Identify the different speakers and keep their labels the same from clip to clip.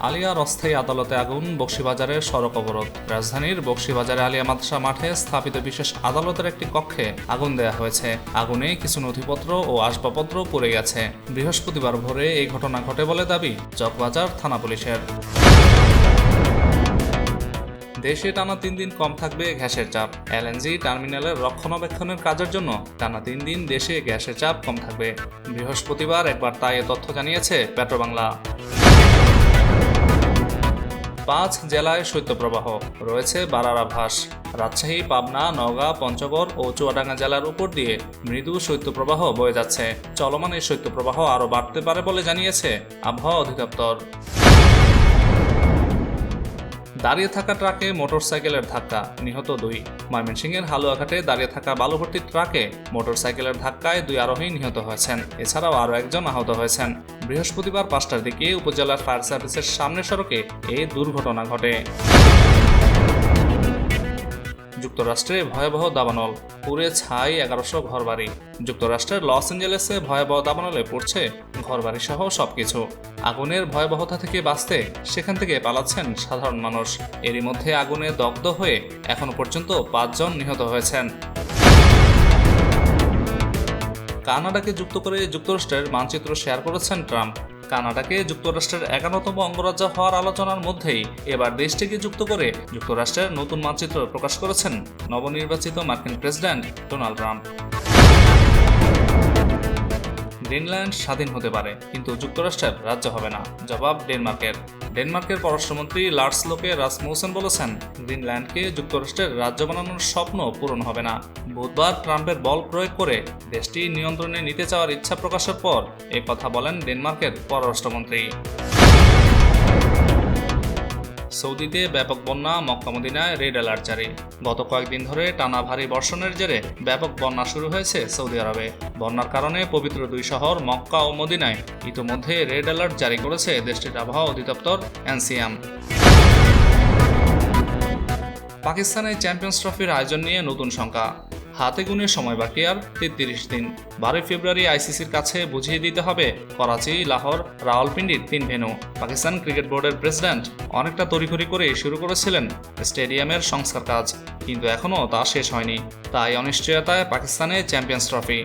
Speaker 1: আলিয়ার অস্থায়ী আদালতে আগুন, বকশীবাজারে সড়ক অবরোধ। রাজধানীর বকশীবাজারে আলিয়া মাদ্রাসা মাঠে স্থাপিত বিশেষ আদালতের একটি কক্ষে আগুন দেওয়া হয়েছে। আগুনে কিছু নথিপত্র ও আসবাবপত্র পুড়ে গেছে। বৃহস্পতিবার ভোরে এই ঘটনা ঘটে বলে দাবি চকবাজার থানা পুলিশের। দেশে টানা 3 দিন কম থাকবে গ্যাসের চাপ। এলএনজি টার্মিনালের রক্ষণাবেক্ষণের কাজের জন্য টানা 3 দিন দেশে গ্যাসের চাপ কম থাকবে। বৃহস্পতিবার একবার তাই এ তথ্য জানিয়েছে পেট্রোবাংলা। 5 জেলায় শৈত্যপ্রবাহ, রয়েছে বাড়ার আভাস। রাজশাহী, পাবনা, নওগাঁ, পঞ্চগড় ও চুয়াডাঙ্গা জেলার উপর দিয়ে মৃদু শৈত্যপ্রবাহ বয়ে যাচ্ছে। চলমান এই শৈত্যপ্রবাহ আরও বাড়তে পারে বলে জানিয়েছে আবহাওয়া অধিদপ্তর। দাঁড়িয়ে থাকা ট্রাকে মোটরসাইকেলের ধাক্কা, নিহত 2। ময়মনসিংহের হালুয়াঘাটে দাঁড়িয়ে থাকা বালুভর্তি ট্রাকে মোটরসাইকেলের ধাক্কায় 2 আরোহী নিহত হয়েছেন। এছাড়াও আরও একজন আহত হয়েছেন। বৃহস্পতিবার 5টার দিকে উপজেলার ফায়ার সার্ভিসের সামনের সড়কে এই দুর্ঘটনা ঘটে। যুক্তরাষ্ট্রে ভয়াবহ দাবানল, পুড়ে ছাই 1100 ঘরবাড়ি। যুক্তরাষ্ট্রের লস অ্যাঞ্জেলেসে ভয়াবহ দাবানলে পড়ছে ঘরবাড়ি সহ সবকিছু। আগুনের ভয়াবহতা থেকে বাঁচতে সেখান থেকে পালাচ্ছেন সাধারণ মানুষ। এরই মধ্যে আগুনে দগ্ধ হয়ে এখনো পর্যন্ত 5 জন নিহত হয়েছেন। কানাডাকে যুক্ত করে যুক্তরাষ্ট্রের মানচিত্র শেয়ার করেছেন ট্রাম্প। কানাডাকে যুক্তরাষ্ট্রের 51তম অঙ্গরাজ্য হওয়ার আলোচনার মধ্যেই এবার দেশটিকে যুক্ত করে যুক্তরাষ্ট্রের নতুন মানচিত্র প্রকাশ করেছেন নবনির্বাচিত মার্কিন প্রেসিডেন্ট ডোনাল্ড ট্রাম্প। গ্রিনল্যান্ড স্বাধীন হতে পারে, কিন্তু যুক্তরাষ্ট্রের রাজ্য হবে না, জবাব ডেনমার্কের। ডেনমার্কের পররাষ্ট্রমন্ত্রী লার্স লোকে রাসমুসেন বলেছেন, গ্রিনল্যান্ডকে যুক্তরাষ্ট্রের রাজ্য বানানোর স্বপ্ন পূরণ হবে না। বুধবার ট্রাম্পের বল প্রয়োগ করে দেশটি নিয়ন্ত্রণে নিতে চাওয়ার ইচ্ছা প্রকাশের পর এই কথা বলেন ডেনমার্কের পররাষ্ট্রমন্ত্রী। সৌদিতে ব্যাপক বন্যা, মক্কা মদিনায় রেড অ্যালার্ট জারি। গত কয়েকদিন ধরে টানা ভারী বর্ষণের জেরে ব্যাপক বন্যা শুরু হয়েছে সৌদি আরবে। বন্যার কারণে পবিত্র 2 শহর মক্কা ও মদিনায় ইতোমধ্যে রেড অ্যালার্ট জারি করেছে দেশটির আবহাওয়া অধিদপ্তর এনসিএম। পাকিস্তানে চ্যাম্পিয়ন্স ট্রফির আয়োজন নিয়ে নতুন শঙ্কা। হাতে গুনে সময় বাকি আর 33 দিন। 12 ফেব্রুয়ারি আইসিসির কাছে বুঝিয়ে দিতে হবে করাচি, লাহোর, রাওয়ালপিন্ডির 3 ভেন্যু। পাকিস্তান ক্রিকেট বোর্ডের প্রেসিডেন্ট অনেকটা তড়িঘড়ি করে শুরু করেছিলেন স্টেডিয়ামের সংস্কার কাজ, কিন্তু এখনও তা শেষ হয়নি। তাই অনিশ্চয়তায় পাকিস্তানে চ্যাম্পিয়ন্স ট্রফি।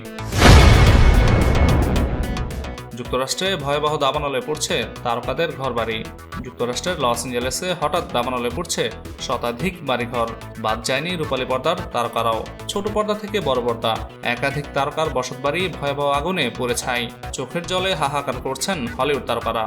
Speaker 1: যুক্তরাষ্ট্রে ভয়াবহ দাবানলে পড়ছে তারকাদের ঘরবাড়ি। যুক্তরাষ্ট্রের লস অ্যাঞ্জেলেসে হঠাৎ দাবানলে পড়ছে শতাধিক বাড়িঘর। বাদ যায়নি রূপালী পর্দার তারকারাও। ছোট পর্দা থেকে বড় পর্দা, একাধিক তারকার বসতবাড়ি ভয়াবহ আগুনে পুড়ে ছাই। চোখের জলে হাহাকার করছেন হলিউড তারকারা।